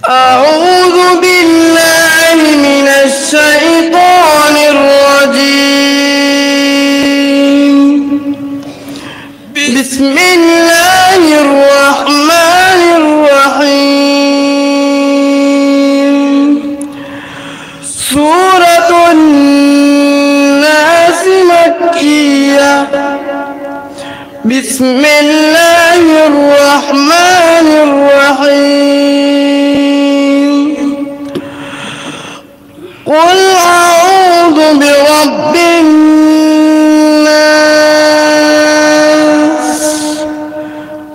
أعوذ بالله من الشيطان الرجيم. بسم الله الرحمن الرحيم. سورة الناس مكية. بسم الله الرحمن الرحيم. قل أعوذ برب الناس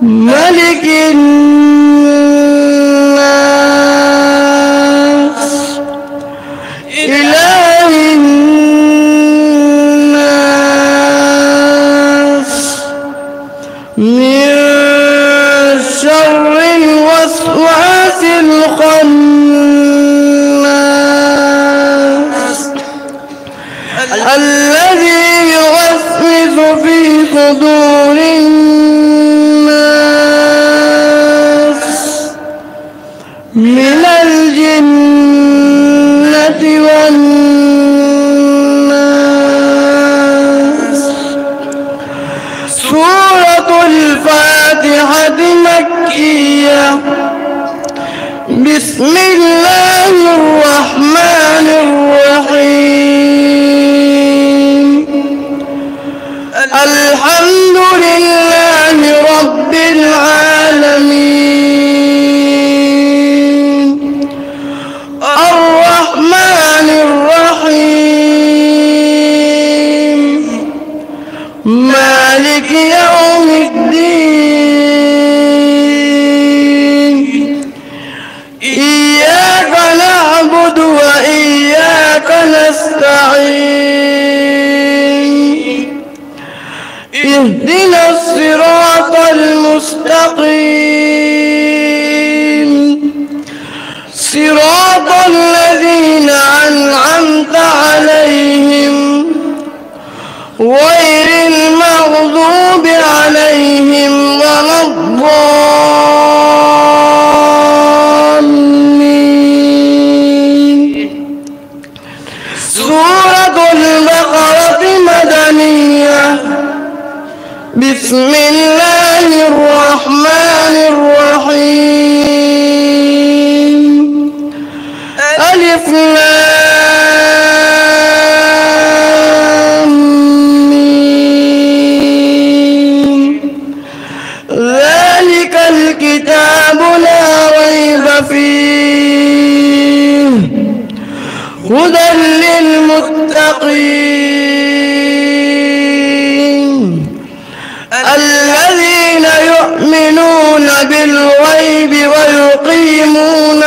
ملك الناس إله الناس من شر الوسواس الخناس الذي يوسوس في صدور الناس من الجنة والناس. سورة الفاتحة مكية. بسم الله الرحمن الرحيم. الحمد لله رب العالمين الرحمن الرحيم مالك يوم الدين. إياك نعبد وإياك نستعين. اهدنا الصراط المستقيم صراط الذين أنعمت عليهم غير المغضوب عليهم ولا الضالين. سورة البقرة مدنية. بسم الله الرحمن الرحيم. ألف لام ميم. ذلك الكتاب لا ريب فيه هدى للمتقين الذين يؤمنون بالغيب ويقيمون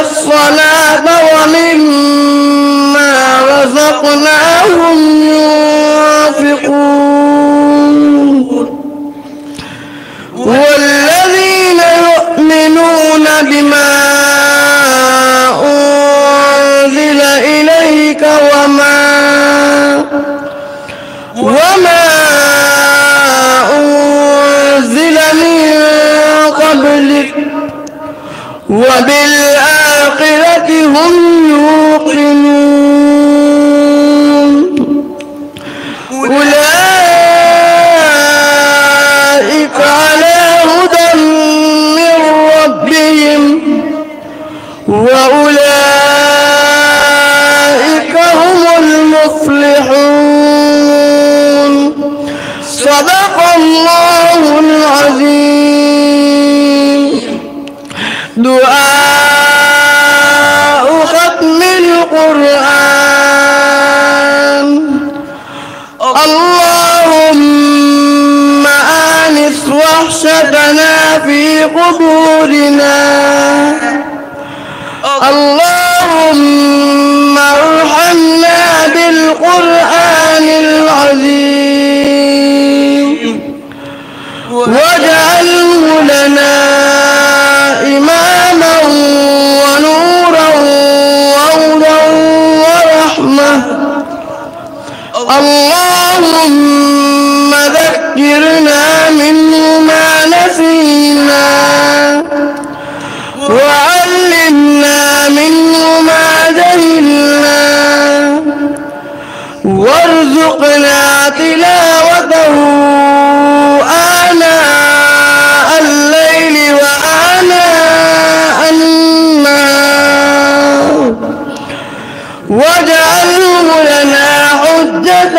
الصلاة ومما رزقناهم ينفقون. والذين يؤمنون بما أنزل إليك وما أنزل من قبلك وبالآخرة هم يوقنون. أولئك على هدى من ربهم وأولئك هم المفلحون. صدق الله العظيم. دعاء ختم القرآن. اللهم آنس وحشتنا في قبورنا. اللهم ارحمنا بالقرآن العظيم واجعله لنا إماما ونورا وهدى ورحمة. اللهم ذكر وذكرنا منه ما نسينا وعلمنا منه ما جهلنا وارزقنا تلاوته آناء الليل وآناء النهار واجعله لنا حجة